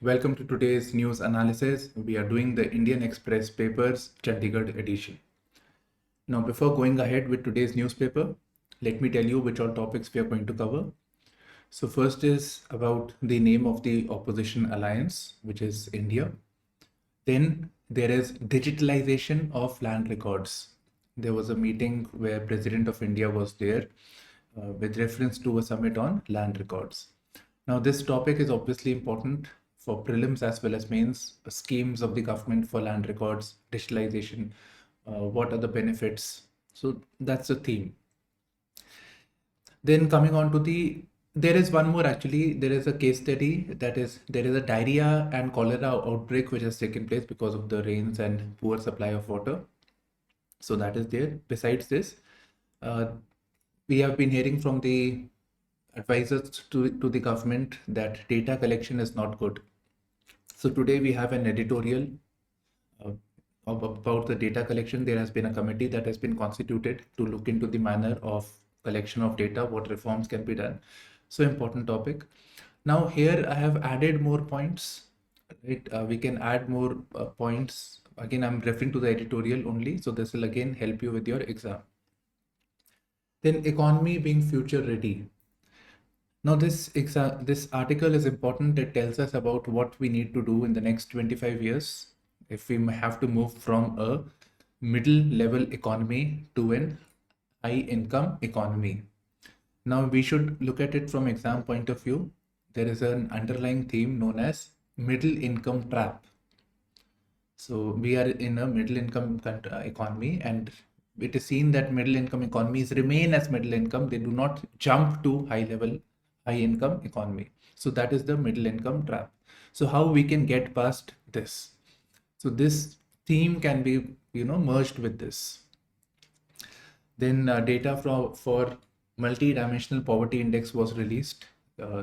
Welcome to today's news analysis. We are doing the Indian Express papers Chandigarh edition. Now, before going ahead with today's newspaper, let me tell you which all topics we are going to cover. So first is about the name of the opposition alliance, which is India. Then there is digitalization of land records. There was a meeting where President of India was there with reference to a summit on land records. Now, this topic is obviously important for prelims as well as mains, schemes of the government for land records, digitalization, what are the benefits. So that's the theme. Then coming on to there is one more actually, there is a case study that is, there is a diarrhea and cholera outbreak which has taken place because of the rains and poor supply of water. So that is there. Besides this, we have been hearing from the advisors to the government that data collection is not good. So today we have an editorial about the data collection. There has been a committee that has been constituted to look into the manner of collection of data, what reforms can be done. So important topic. Now here I have added more points. Right? We can add more points. Again, I'm referring to the editorial only. So this will again help you with your exam. Then economy being future ready. Now this article is important. It tells us about what we need to do in the next 25 years if we have to move from a middle level economy to an high income economy. Now we should look at it from exam point of view. There is an underlying theme known as middle income trap. So we are in a middle income economy, and it is seen that middle income economies remain as middle income. They do not jump to high income economy. So that is the middle income trap. So how we can get past this? So this theme can be, merged with this. Then data for multi-dimensional poverty index was released.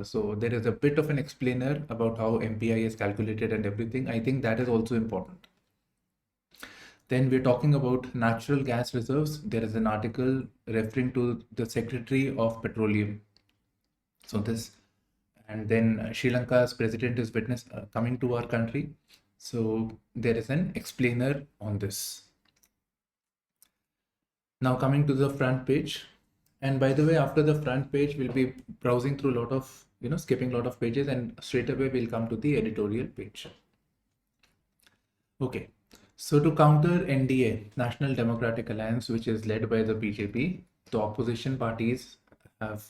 So there is a bit of an explainer about how MPI is calculated and everything. I think that is also important. Then we're talking about natural gas reserves. There is an article referring to the Secretary of Petroleum. So this, and then Sri Lanka's president is coming to our country. So there is an explainer on this. Now coming to the front page. And by the way, after the front page, we'll be browsing through a lot of, skipping a lot of pages, and straight away we'll come to the editorial page. Okay. So to counter NDA, National Democratic Alliance, which is led by the BJP, the opposition parties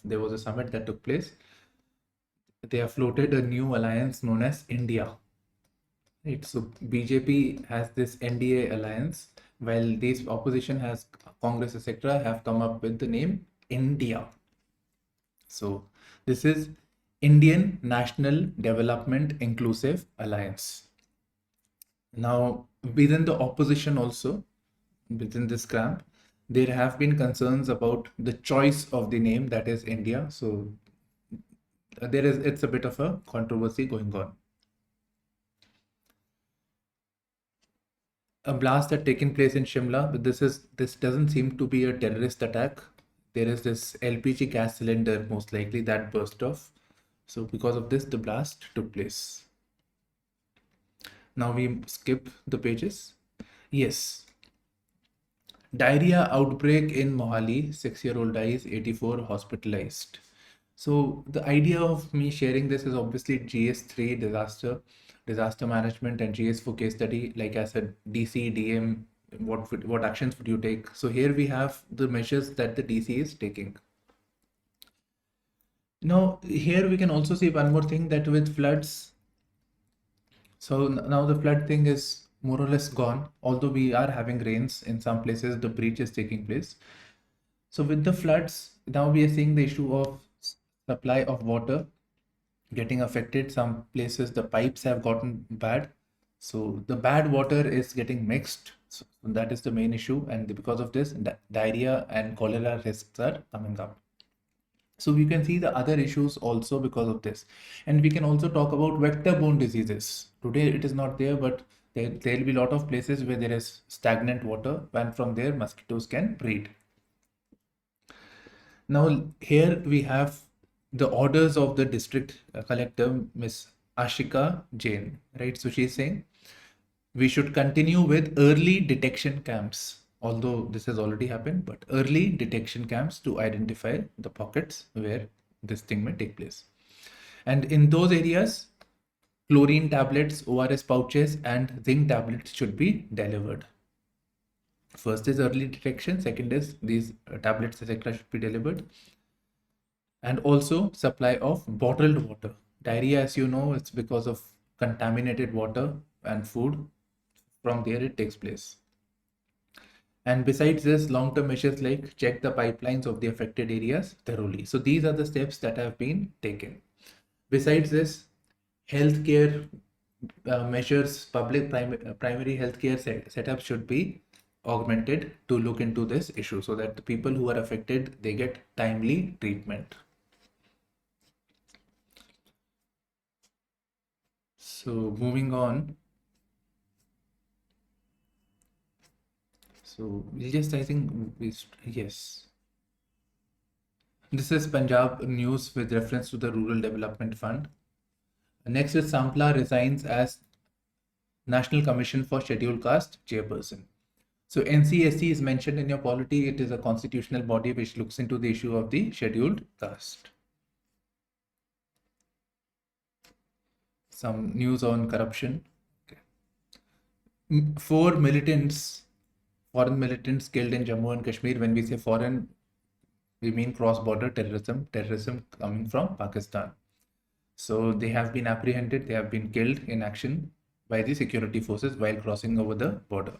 there was a summit that took place. They have floated a new alliance known as India. Right. So BJP has this NDA alliance, while this opposition has Congress, etc., have come up with the name India. So this is Indian National Development Inclusive Alliance. Now, within the opposition also, within this camp, there have been concerns about the choice of the name, that is India. So it's a bit of a controversy going on. A blast had taken place in Shimla, but this doesn't seem to be a terrorist attack. There is this LPG gas cylinder most likely that burst off. So because of this, the blast took place. Now we skip the pages. Yes. Diarrhea outbreak in Mohali, 6-year-old dies, 84 hospitalized. So the idea of me sharing this is obviously GS3 disaster management, and GS4 case study. Like I said, DC, DM, what actions would you take? So here we have the measures that the DC is taking. Now here we can also see one more thing, that with floods. So now the flood thing is more or less gone, although we are having rains in some places, the breach is taking place. So with the floods, now we are seeing the issue of supply of water getting affected. Some places the pipes have gotten bad, so the bad water is getting mixed. So that is the main issue, and because of this, diarrhea and cholera risks are coming up. So we can see the other issues also because of this. And we can also talk about vector-borne diseases. Today it is not there, but there will be a lot of places where there is stagnant water, and from there mosquitoes can breed. Now here we have the orders of the district collector, Miss Ashika Jain, right? So she's saying we should continue with early detection camps, although this has already happened, but early detection camps to identify the pockets where this thing may take place. And in those areas, chlorine tablets, ORS pouches, and zinc tablets should be delivered. First is early detection, second is these tablets, etc., should be delivered. And also supply of bottled water. Diarrhea, as you know, it's because of contaminated water and food. From there it takes place. And besides this, long-term measures like check the pipelines of the affected areas thoroughly. So these are the steps that have been taken. Besides this, healthcare measures, public primary healthcare setup should be augmented to look into this issue so that the people who are affected, they get timely treatment. So moving on. So we'll just, I think, yes. This is Punjab news with reference to the Rural Development Fund. Next is Sampla resigns as National Commission for Scheduled Caste chairperson. So NCSC is mentioned in your polity. It is a constitutional body which looks into the issue of the scheduled caste. Some news on corruption. Okay. 4 militants, foreign militants killed in Jammu and Kashmir. When we say foreign, we mean cross-border terrorism coming from Pakistan. So they have been apprehended, they have been killed in action by the security forces while crossing over the border.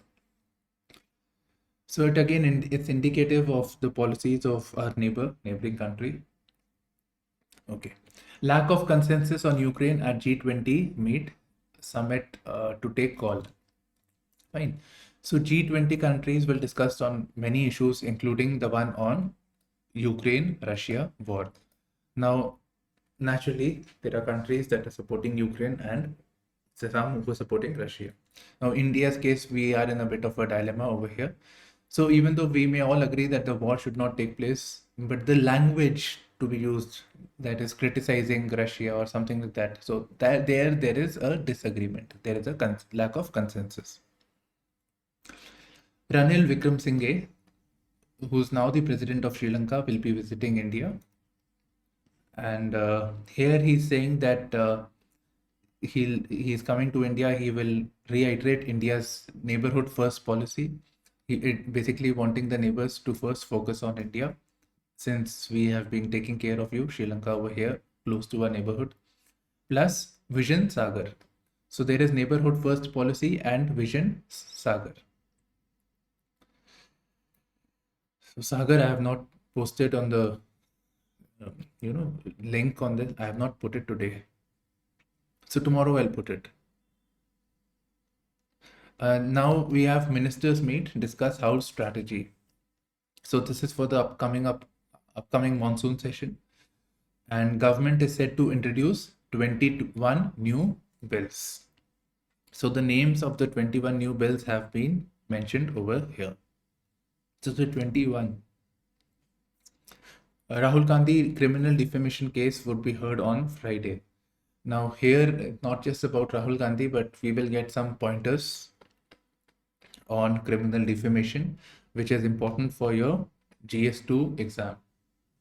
So it again, it's indicative of the policies of our neighboring country. Okay. Lack of consensus on Ukraine at G20 summit to take call. Fine. So G20 countries will discuss on many issues, including the one on Ukraine-Russia war. Now, naturally, there are countries that are supporting Ukraine and some who are supporting Russia. Now, India's case, we are in a bit of a dilemma over here. So even though we may all agree that the war should not take place, but the language to be used, that is criticizing Russia or something like that. So that there is a disagreement. There is a lack of consensus. Ranil Wickremesinghe, who's now the president of Sri Lanka, will be visiting India. And here he's saying that he's coming to India. He will reiterate India's neighborhood first policy. Basically wanting the neighbors to first focus on India, since we have been taking care of you, Sri Lanka over here, close to our neighborhood. Plus Vision Sagar. So there is neighborhood first policy and Vision Sagar. So Sagar, I have not posted on the link on this. I have not put it today. So tomorrow I'll put it. Now we have ministers meet, discuss house strategy. So this is for the upcoming monsoon session, and government is set to introduce 21 new bills. So the names of the 21 new bills have been mentioned over here. So the 21. Rahul Gandhi criminal defamation case would be heard on Friday. Now here, not just about Rahul Gandhi, but we will get some pointers on criminal defamation, which is important for your GS2 exam.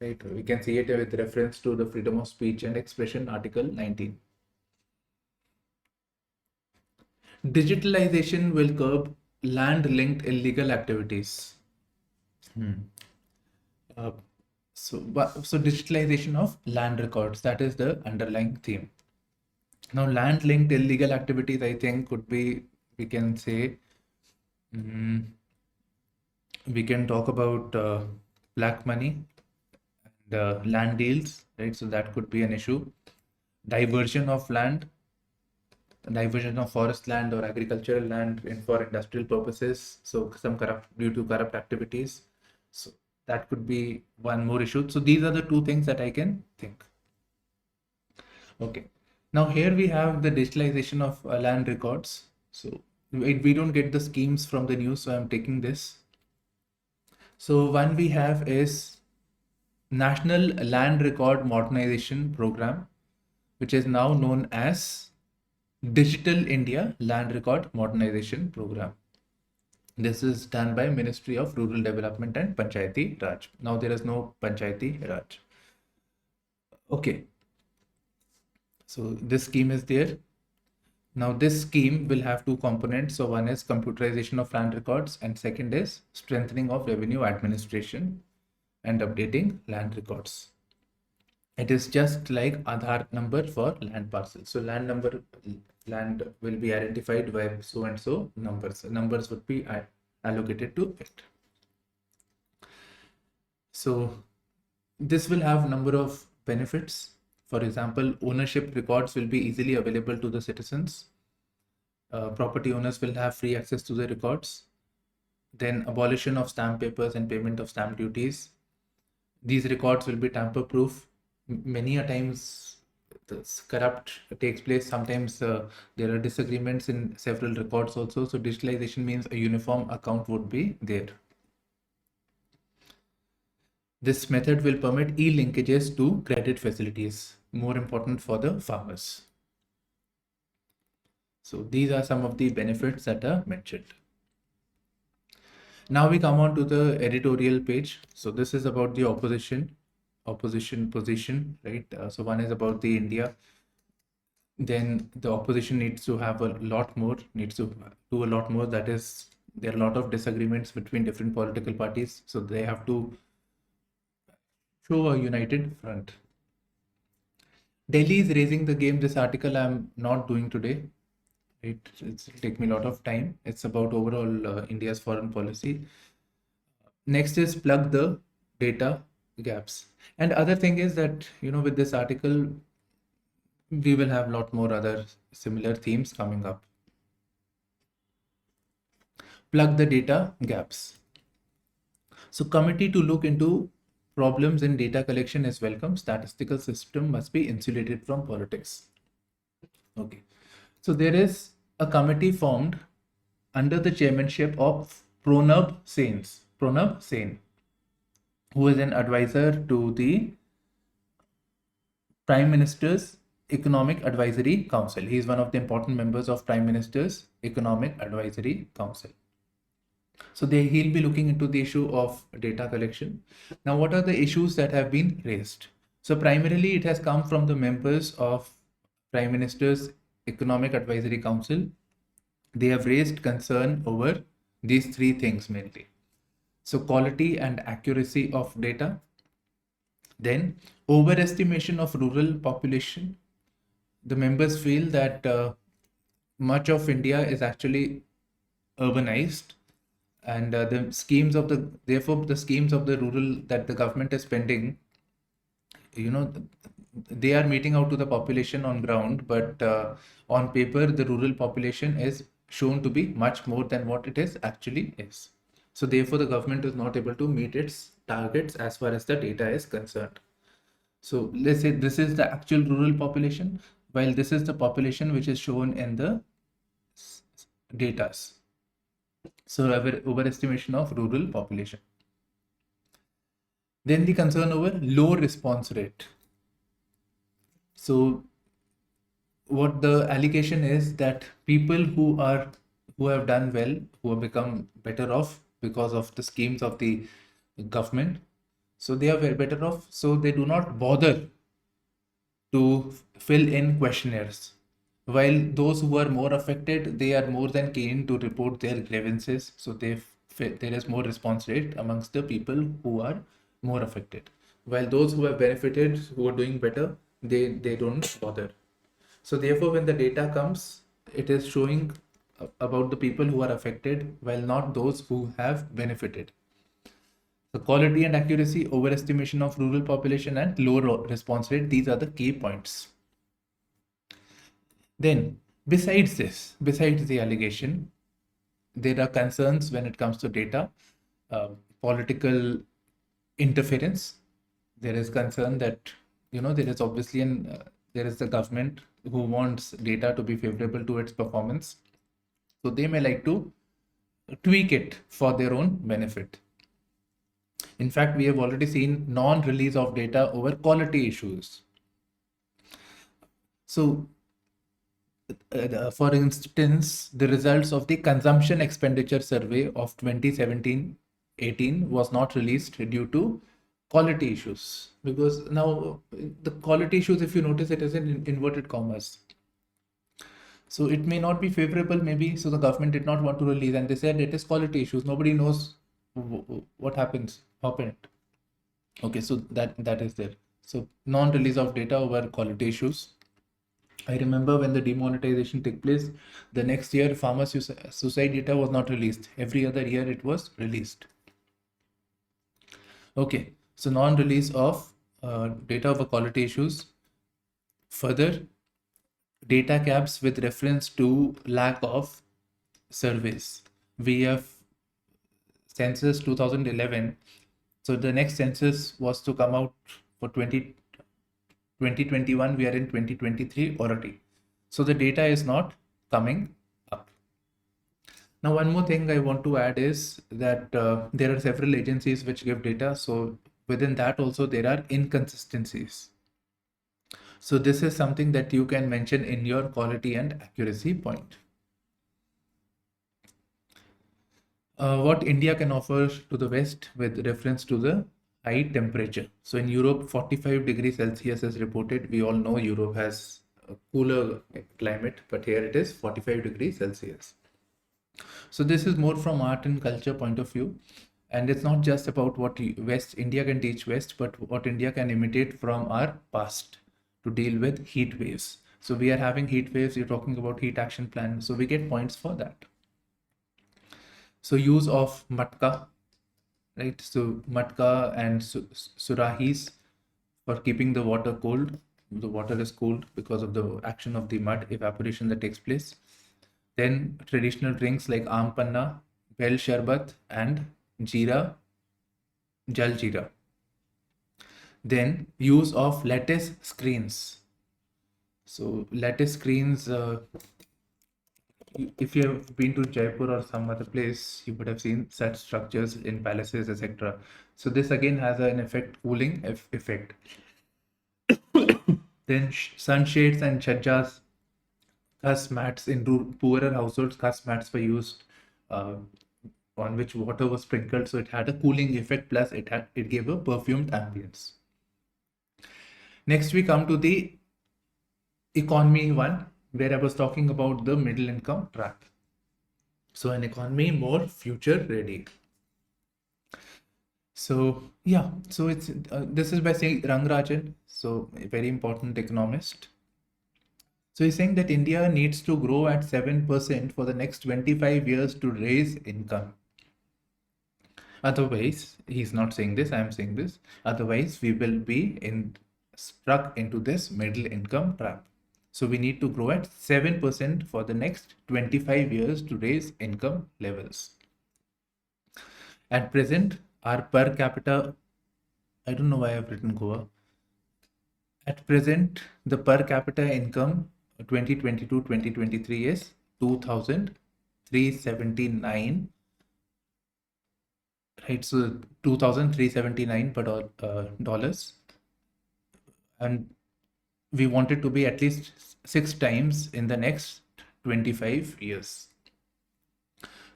Right? We can see it with reference to the Freedom of Speech and Expression, Article 19. Digitalization will curb land-linked illegal activities. So digitalization of land records, that is the underlying theme. Now, land-linked illegal activities, I think, could be, we can say, we can talk about black money and land deals, right? So that could be an issue. Diversion of land, diversion of forest land or agricultural land for industrial purposes. So some due to corrupt activities. So that could be one more issue. So these are the two things that I can think. Okay. Now here we have the digitalization of land records. So we don't get the schemes from the news, so I'm taking this. So one we have is National Land Record Modernization Program, which is now known as Digital India Land Record Modernization Program. This is done by Ministry of Rural Development and Panchayati Raj. Now there is no Panchayati Raj. Okay. So this scheme is there. Now this scheme will have two components. So one is computerization of land records and second is strengthening of revenue administration and updating land records. It is just like Aadhaar number for land parcels. So land will be identified by so and so numbers. Numbers would be allocated to it. So this will have number of benefits. For example, ownership records will be easily available to the citizens. Property owners will have free access to the records. Then abolition of stamp papers and payment of stamp duties. These records will be tamper-proof. Many a times this corrupt takes place. Sometimes there are disagreements in several records also. So digitalization means a uniform account would be there. This method will permit e-linkages to credit facilities, more important for the farmers. So these are some of the benefits that are mentioned. Now we come on to the editorial page. So this is about the opposition position, right? So one is about the India. Then the opposition needs to have a lot more, needs to do a lot more. That is, there are a lot of disagreements between different political parties. So they have to show a united front. Delhi is raising the game. This article I'm not doing today. It'll take me a lot of time. It's about overall India's foreign policy. Next is plug the data gaps. And other thing is that, with this article, we will have a lot more other similar themes coming up. Plug the data gaps. So committee to look into problems in data collection is welcome. Statistical system must be insulated from politics. Okay. So there is a committee formed under the chairmanship of Pranab Sen, who is an advisor to the Prime Minister's Economic Advisory Council. He is one of the important members of Prime Minister's Economic Advisory Council. So he'll be looking into the issue of data collection. Now, what are the issues that have been raised? So primarily it has come from the members of Prime Minister's Economic Advisory Council. They have raised concern over these three things mainly. So quality and accuracy of data, then overestimation of rural population. The members feel that much of India is actually urbanized, and the schemes of the rural that the government is spending, they are meeting out to the population on ground, but on paper the rural population is shown to be much more than what it is actually is. So therefore the government is not able to meet its targets as far as the data is concerned. So let's say this is the actual rural population, while this is the population which is shown in the data. So overestimation of rural population. Then the concern over low response rate. So what the allegation is that people who have done well, who have become better off because of the schemes of the government, so they are very better off. So they do not bother to fill in questionnaires. While those who are more affected, they are more than keen to report their grievances. So there is more response rate amongst the people who are more affected. While those who have benefited, who are doing better, they don't bother. So therefore, when the data comes, it is showing about the people who are affected, while not those who have benefited. The quality and accuracy, overestimation of rural population, and low response rate, these are the key points. Then, besides the allegation, there are concerns when it comes to data, political interference. There is concern that, there is obviously there is the government who wants data to be favorable to its performance. So they may like to tweak it for their own benefit. In fact, we have already seen non-release of data over quality issues. So, for instance, the results of the consumption expenditure survey of 2017-18 was not released due to quality issues. Because now the quality issues, if you notice, it is in inverted commas. So it may not be favorable, maybe. So the government did not want to release, and they said it is quality issues. Nobody knows what happened. Okay, so that is there. So non-release of data over quality issues. I remember when the demonetization took place, the next year farmer suicide data was not released. Every other year it was released. Okay, so non-release of data over quality issues. Further, data gaps with reference to lack of surveys. We have census 2011. So the next census was to come out for 2021. We are in 2023 already. So the data is not coming up. Now, one more thing I want to add is that there are several agencies which give data. So within that also there are inconsistencies. So this is something that you can mention in your quality and accuracy point. What India can offer to the West with reference to the high temperature. So in Europe, 45 degrees Celsius is reported. We all know Europe has a cooler climate, but here it is 45 degrees Celsius. So this is more from art and culture point of view. And it's not just about what West India can teach West, but what India can imitate from our past to deal with heat waves. So we are having heat waves, you're talking about heat action plan. So we get points for that. So use of matka, right? So matka and surahis for keeping the water cold. The water is cooled because of the action of the mud evaporation that takes place. Then traditional drinks like aam panna, bel sharbat and jeera, jal jeera. Then use of lattice screens. So lattice screens, if you have been to Jaipur or some other place, you would have seen such structures in palaces, etc. So this again has an cooling effect. Then sunshades and chajjas, cuss mats in poorer households, cuss mats were used on which water was sprinkled, so it had a cooling effect. Plus, it gave a perfumed ambience. Next, we come to the economy one, where I was talking about the middle income trap. So an economy more future ready. So yeah, so it's this is by saying Rangarajan, so a very important economist. So he's saying that India needs to grow at 7% for the next 25 years to raise income. Otherwise, he's not saying this, I'm saying this. Otherwise, we will be stuck into this middle income trap. So we need to grow at 7% for the next 25 years to raise income levels. At present, our per capita, I don't know why I've written Goa. At present, the per capita income 2022-2023 is 2,379, right? So 2,379 per dollars, and we want it to be at least 6 times in the next 25 years.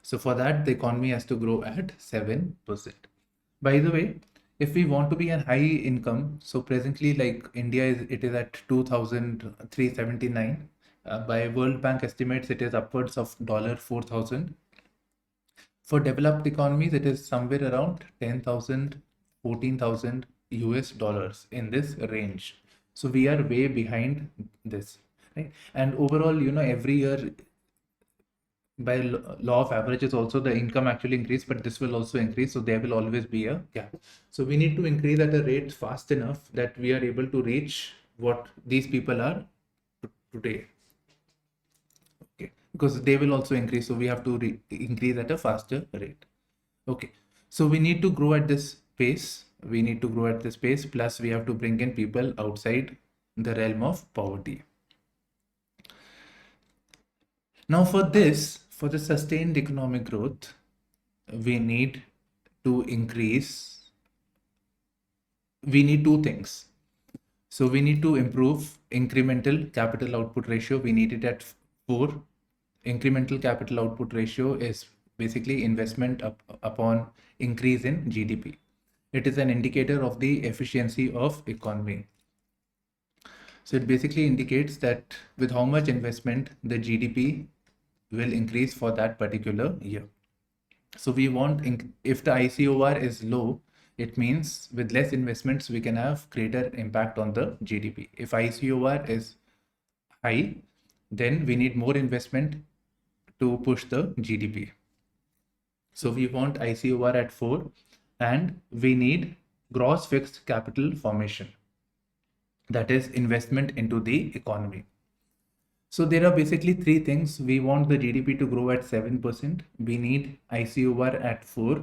So for that, the economy has to grow at 7%. By the way, if we want to be a high income, so presently, like India it is at 2,379. By World Bank estimates, it is upwards of $4,000. For developed economies, it is somewhere around 10,000, 14,000 US dollars in this range. So we are way behind this, right? And overall, every year by law of averages also the income actually increase, but this will also increase. So there will always be a gap. So we need to increase at a rate fast enough that we are able to reach what these people are today. Okay, because they will also increase. So we have to increase at a faster rate. Okay, so we need to grow at this pace. We need to grow at this pace. Plus we have to bring in people outside the realm of poverty. Now for this, for the sustained economic growth, we need to increase, we need two things. So we need to improve incremental capital output ratio. We need it at 4. Incremental capital output ratio is basically investment upon increase in GDP. It is an indicator of the efficiency of economy. So it basically indicates that with how much investment the GDP will increase for that particular year. So we want, if the ICOR is low, it means with less investments, we can have greater impact on the GDP. If ICOR is high, then we need more investment to push the GDP. So we want ICOR at 4, and we need gross fixed capital formation. That is investment into the economy. So there are basically 3 things. We want the GDP to grow at 7%. We need ICOR at 4,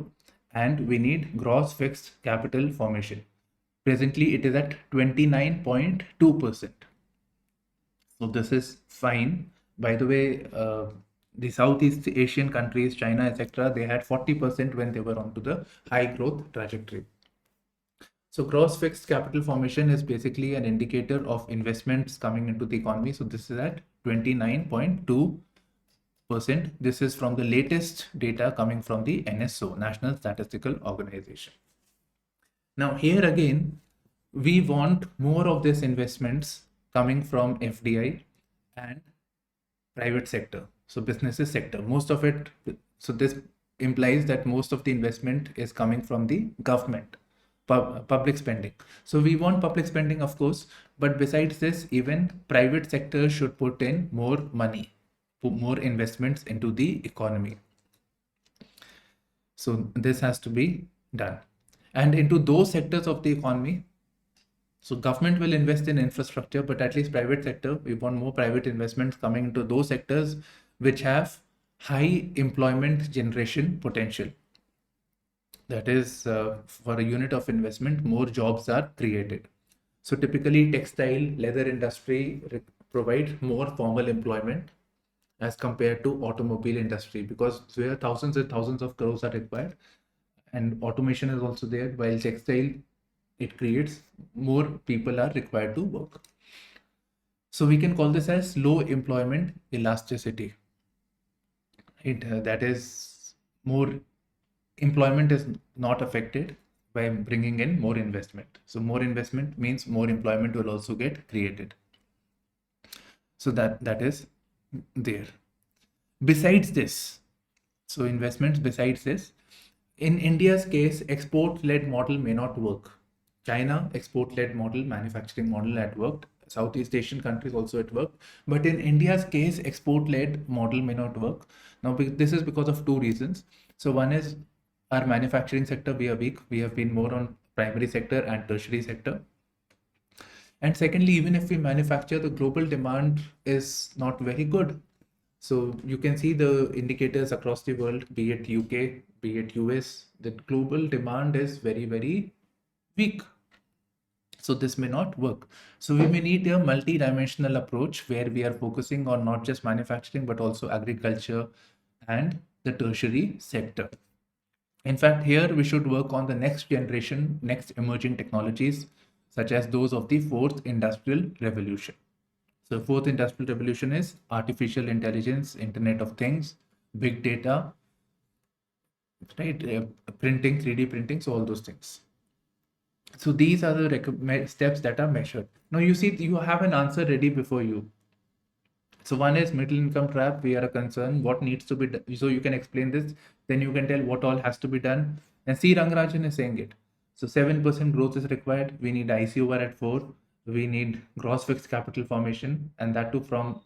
and we need gross fixed capital formation. Presently, it is at 29.2%. So this is fine. By the way, the Southeast Asian countries, China, etc., they had 40% when they were onto the high growth trajectory. So gross fixed capital formation is basically an indicator of investments coming into the economy. So this is at 29.2%. This is from the latest data coming from the NSO, National Statistical Organization. Now here again, we want more of these investments coming from FDI and private sector. So businesses sector, most of it. So this implies that most of the investment is coming from the government. Public spending. So we want public spending, of course, but besides this, even private sector should put in more money, put more investments into the economy. So this has to be done. And into those sectors of the economy, so government will invest in infrastructure, but at least private sector, we want more private investments coming into those sectors which have high employment generation potential. That is, for a unit of investment, more jobs are created. So typically textile, leather industry provide more formal employment as compared to automobile industry, because where thousands and thousands of crores are required, and automation is also there, while textile, it creates more people are required to work. So we can call this as low employment elasticity. That is, more employment is not affected by bringing in more investment. So more investment means more employment will also get created. So that is there. Besides this, so investments besides this, in India's case, export-led model may not work. China, export-led model, manufacturing model had worked. Southeast Asian countries also it worked. But in India's case, export-led model may not work. Now, this is because of 2 reasons. So one is our manufacturing sector, we are weak. We have been more on primary sector and tertiary sector. And secondly, even if we manufacture, the global demand is not very good. So you can see the indicators across the world, be it UK, be it US, the global demand is very, very weak. So this may not work. So we may need a multi-dimensional approach where we are focusing on not just manufacturing, but also agriculture and the tertiary sector. In fact, here we should work on the next generation, next emerging technologies, such as those of the 4th industrial revolution. So 4th industrial revolution is artificial intelligence, Internet of Things, big data, right? Printing, 3D printing, so all those things. So these are the steps that are measured. Now you see, you have an answer ready before you. So one is middle income trap. We are a concern. What needs to be done? So you can explain this. Then you can tell what all has to be done. And C. Rangarajan is saying it. So 7% growth is required. We need ICOR at 4. We need gross fixed capital formation, and that too from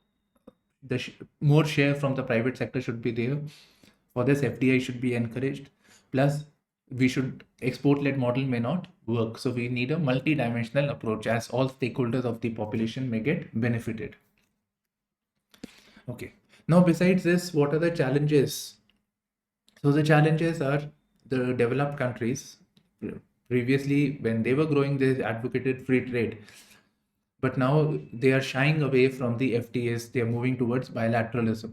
the more share from the private sector should be there. For this, FDI should be encouraged. Plus, we should export-led model may not work. So we need a multi-dimensional approach as all stakeholders of the population may get benefited. Okay. Now, besides this, what are the challenges? So the challenges are the developed countries. Previously, when they were growing, they advocated free trade. But now they are shying away from the FTAs. They are moving towards bilateralism.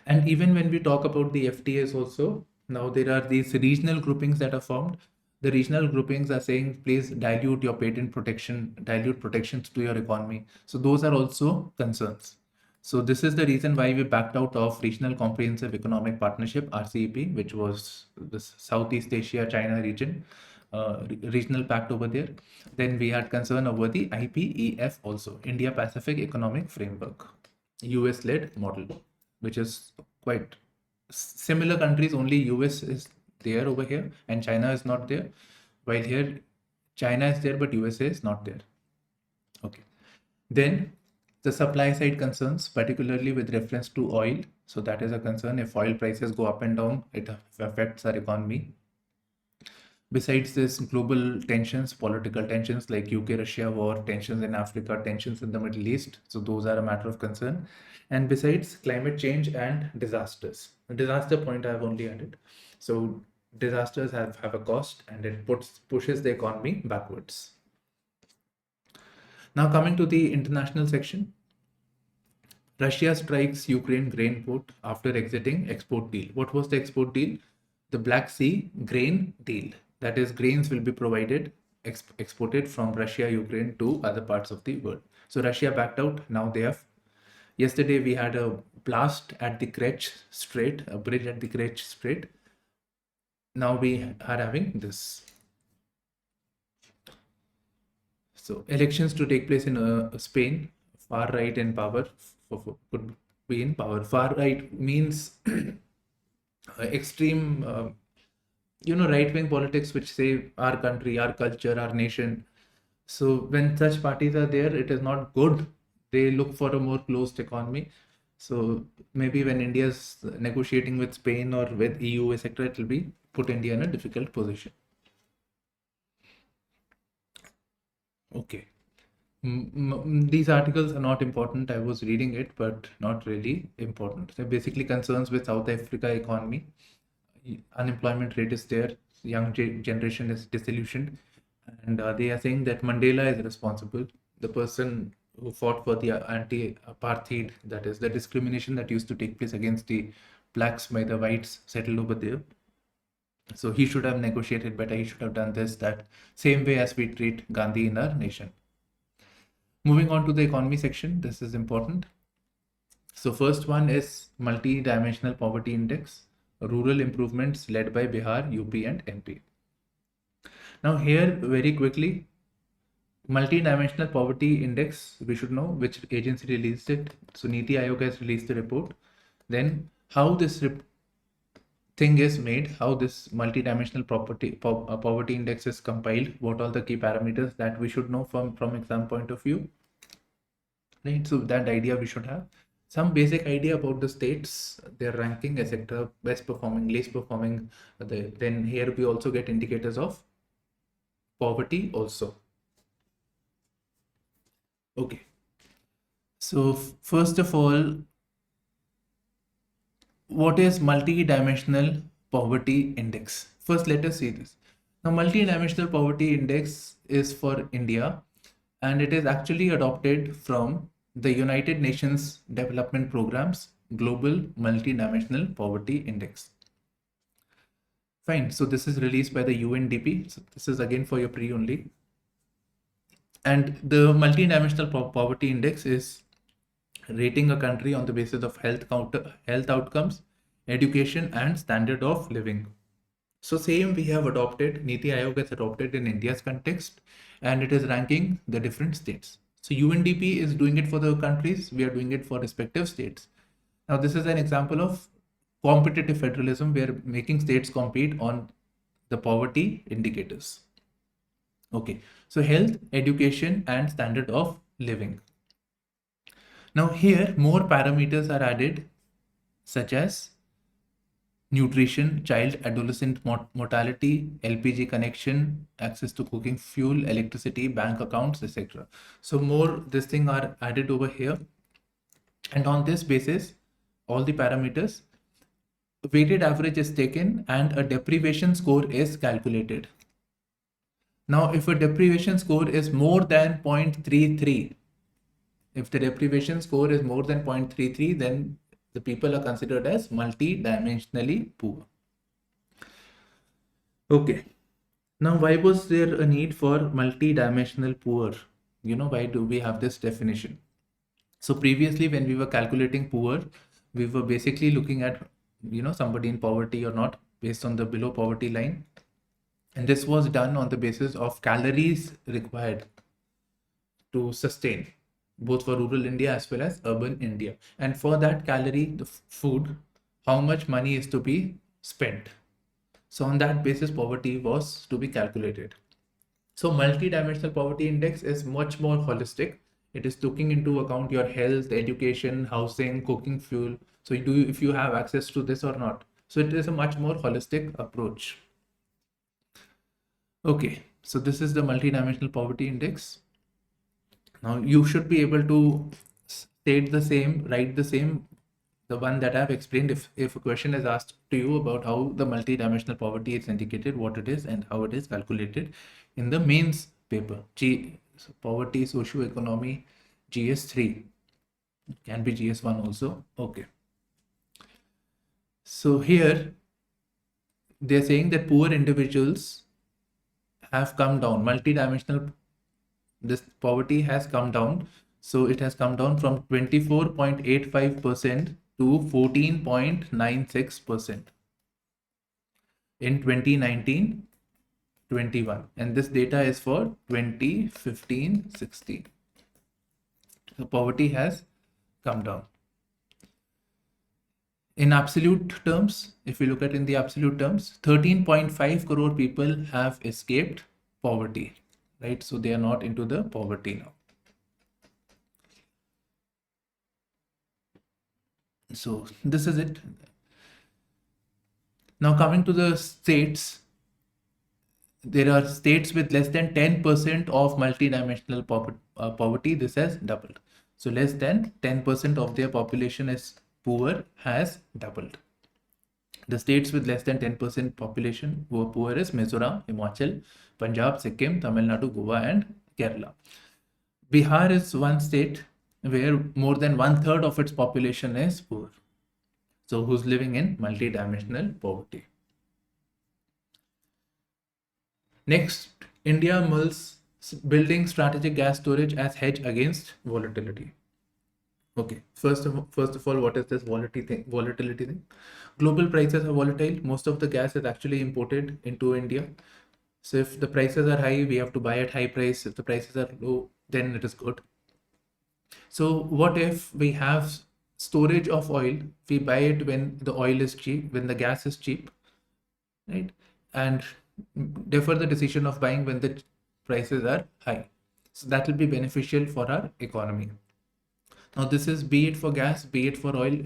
And even when we talk about the FTAs also, now there are these regional groupings that are formed. The regional groupings are saying, please dilute your dilute protections to your economy. So those are also concerns. So this is the reason why we backed out of Regional Comprehensive Economic Partnership, RCEP, which was the Southeast Asia China region, regional pact over there. Then we had concern over the IPEF also, India Pacific Economic Framework, US led model, which is quite similar countries, only US is there over here and China is not there. While here China is there but USA is not there. Okay. Then the supply side concerns, particularly with reference to oil. So that is a concern. If oil prices go up and down, it affects our economy. Besides this, global tensions, political tensions like UK-Russia war, tensions in Africa, tensions in the Middle East. So those are a matter of concern. And besides, climate change and disasters. The disaster point I have only added. So disasters have a cost and it pushes the economy backwards. Now coming to the international section. Russia strikes Ukraine grain port after exiting export deal. What was the export deal? The Black Sea grain deal. That is, grains will be provided, exported from Russia, Ukraine to other parts of the world. So Russia backed out. Now they have. Yesterday we had a blast at the Kerch Strait, a bridge at the Kerch Strait. Now we are having this. So elections to take place in Spain. Far right in power could be in power. Far right means extreme, right-wing politics, which say our country, our culture, our nation. So when such parties are there, it is not good. They look for a more closed economy. So maybe when India is negotiating with Spain or with EU, etc., it will be put India in a difficult position. Okay. These articles are not important. I was reading it, but not really important. They're basically concerns with South Africa economy. Unemployment rate is there. Young generation is disillusioned. And they are saying that Mandela is responsible. The person who fought for the anti-apartheid, that is the discrimination that used to take place against the blacks by the whites settled over there. So he should have negotiated better. He should have done this, that, same way as we treat Gandhi in our nation. Moving on to the economy section, this is important. So first one is multi-dimensional poverty index, rural improvements led by Bihar, UP and MP. Now here, very quickly, multi-dimensional poverty index, we should know which agency released it. So Niti Aayog has released the report. Then how this thing is made, how this multi-dimensional poverty index is compiled, what are the key parameters that we should know from exam point of view, right? So that idea we should have some basic idea about the states, their ranking, etc., best performing, least performing. Then here we also get indicators of poverty also. Okay, so first of all, what is multi-dimensional poverty index? First, let us see this. Now, multi-dimensional poverty index is for India, and it is actually adopted from the United Nations Development Program's Global Multi-Dimensional Poverty Index. Fine. So this is released by the UNDP. So this is again for your pre only. And the multi-dimensional poverty index is rating a country on the basis of health outcomes, education, and standard of living. So same we have adopted, Niti Aayog has adopted in India's context, and it is ranking the different states. So UNDP is doing it for the countries, we are doing it for respective states. Now this is an example of competitive federalism. We are making states compete on the poverty indicators. Okay, so health, education, and standard of living. Now here more parameters are added, such as nutrition, child adolescent mortality, LPG connection, access to cooking fuel, electricity, bank accounts, etc. So more this thing are added over here, and on this basis all the parameters, weighted average is taken and a deprivation score is calculated. Now if a deprivation score is more than 0.33, if the deprivation score is more than 0.33, then the people are considered as multi-dimensionally poor. Okay. Now, why was there a need for multi-dimensional poor? Why do we have this definition? So previously, when we were calculating poor, we were basically looking at, somebody in poverty or not based on the below poverty line. And this was done on the basis of calories required to sustain, both for rural India as well as urban India. And for that calorie, the food, how much money is to be spent. So on that basis, poverty was to be calculated. So multi-dimensional poverty index is much more holistic. It is taking into account your health, education, housing, cooking fuel. So if you have access to this or not. So it is a much more holistic approach. Okay, so this is the multi-dimensional poverty index. Now you should be able to state the same, write the same, the one that I've explained. If a question is asked to you about how the multi-dimensional poverty is indicated, what it is and how it is calculated in the mains paper, poverty, socio-economy, GS3, can be GS1 also. Okay. So here they're saying that poor individuals have come down. Multi-dimensional, this poverty has come down. So it has come down from 24.85% to 14.96% in 2019-21. And this data is for 2015-16. So poverty has come down. In absolute terms, if we look at in the absolute terms, 13.5 crore people have escaped poverty, right? So they are not into the poverty now. So this is it. Now coming to the states, there are states with less than 10% of multidimensional poverty. This has doubled. So less than 10% of their population is poor has doubled. The states with less than 10% population who are poor is Mizoram, Himachal, Punjab, Sikkim, Tamil Nadu, Goa and Kerala. Bihar is one state where more than 1/3 of its population is poor. So who's living in multidimensional poverty. Next, India mulls building strategic gas storage as hedge against volatility. Okay, first of all, what is this volatility thing? Global prices are volatile. Most of the gas is actually imported into India. So if the prices are high, we have to buy at high price. If the prices are low, then it is good. So what if we have storage of oil? We buy it when the oil is cheap, when the gas is cheap, right? And defer the decision of buying when the prices are high. So that will be beneficial for our economy. Now this is be it for gas, be it for oil,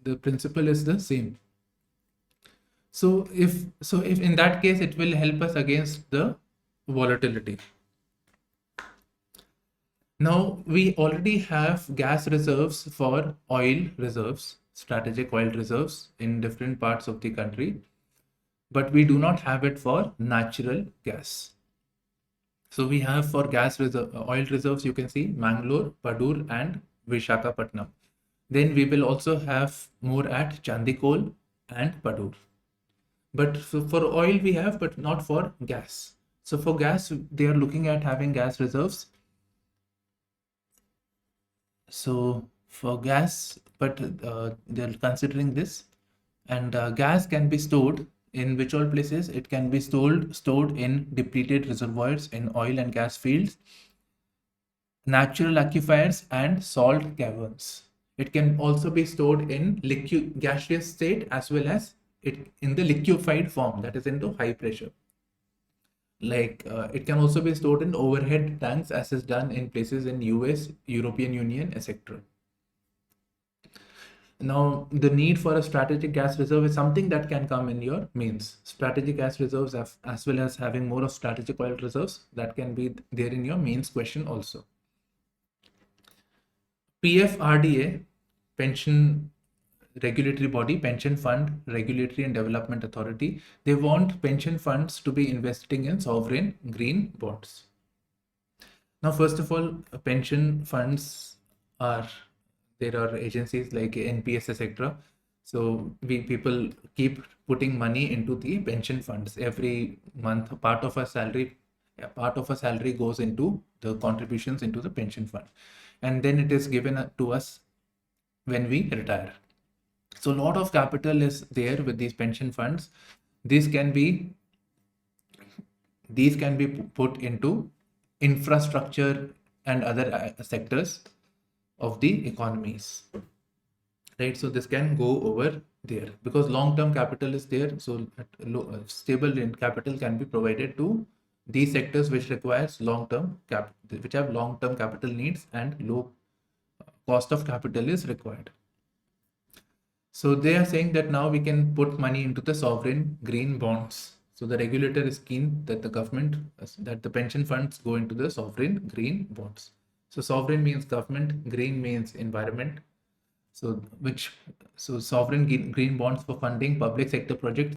the principle is the same. So if in that case, it will help us against the volatility. Now we already have gas reserves for oil reserves, strategic oil reserves in different parts of the country, but we do not have it for natural gas. So we have for oil reserves, you can see Mangalore, Padur and Vishakhapatnam. Then we will also have more at Chandikol and Padur. But for oil we have, but not for gas. So for gas, they are looking at having gas reserves. So for gas, but they're considering this, and gas can be stored in which all places? It can be stored in depleted reservoirs in oil and gas fields, natural aquifers and salt caverns. It can also be stored in liquid gaseous state as well as it in the liquefied form, that is into high pressure. Like it can also be stored in overhead tanks as is done in places in US, European Union, etc. Now, the need for a strategic gas reserve is something that can come in your mains. Strategic gas reserves as well as having more of strategic oil reserves, that can be there in your mains question also. PFRDA, pension regulatory body, pension fund regulatory and development authority, they want pension funds to be investing in sovereign green bonds. Now, first of all, pension funds there are agencies like NPS, etc. So people keep putting money into the pension funds every month. Part of a salary goes into the contributions into the pension fund, and then it is given to us when we retire. So a lot of capital is there with these pension funds. These can be put into infrastructure and other sectors of the economies, right? So this can go over there because long-term capital is there. So stable in capital can be provided to these sectors which requires which have long-term capital needs and low cost of capital is required. So they are saying that now we can put money into the sovereign green bonds. So the regulator is keen that that the pension funds go into the sovereign green bonds. So sovereign means government, green means environment. So sovereign green bonds for funding public sector projects